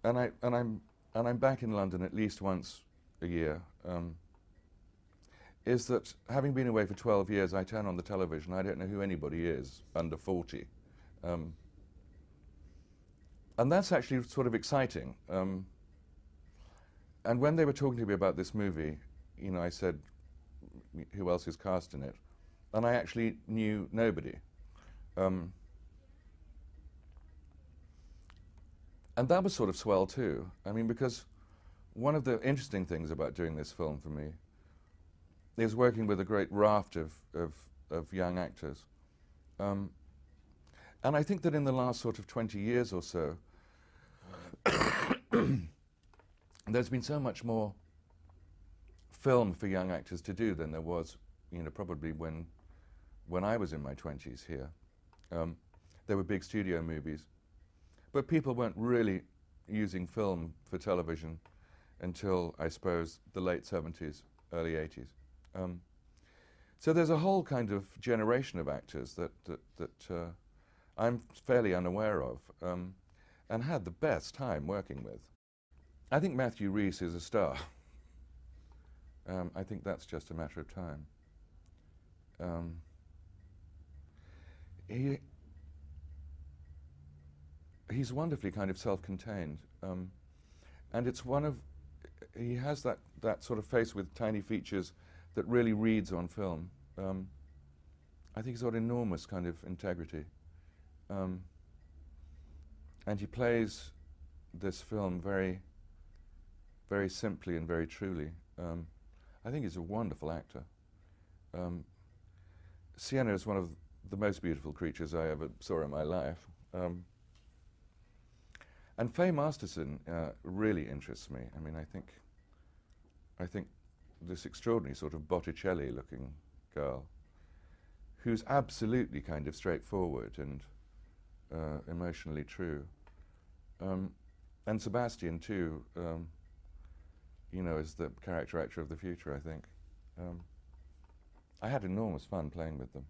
I'm back in London at least once a year, is that having been away for 12 years, I turn on the television, I don't know who anybody is under 40. And that's actually sort of exciting. And when they were talking to me about this movie, you know, I said, who else is cast in it? And I actually knew nobody. And that was sort of swell too. I mean, because one of the interesting things about doing this film for me is working with a great raft of young actors. And I think that in the last sort of 20 years or so, there's been so much more film for young actors to do than there was, you know, probably when I was in my 20s here. There were big studio movies, but people weren't really using film for television until, I suppose, the late 70s, early 80s. So there's a whole kind of generation of actors that I'm fairly unaware of, and had the best time working with. I think Matthew Rhys is a star. I think that's just a matter of time. He's wonderfully kind of self-contained, and it's he has that sort of face with tiny features that really reads on film. I think he's got enormous kind of integrity, and he plays this film very, very simply and very truly. I think he's a wonderful actor. Sienna is one of the most beautiful creatures I ever saw in my life. And Faye Masterson really interests me. I mean, I think this extraordinary sort of Botticelli-looking girl, who's absolutely kind of straightforward and emotionally true. And Sebastian too, you know, is the character actor of the future, I think. I had enormous fun playing with them.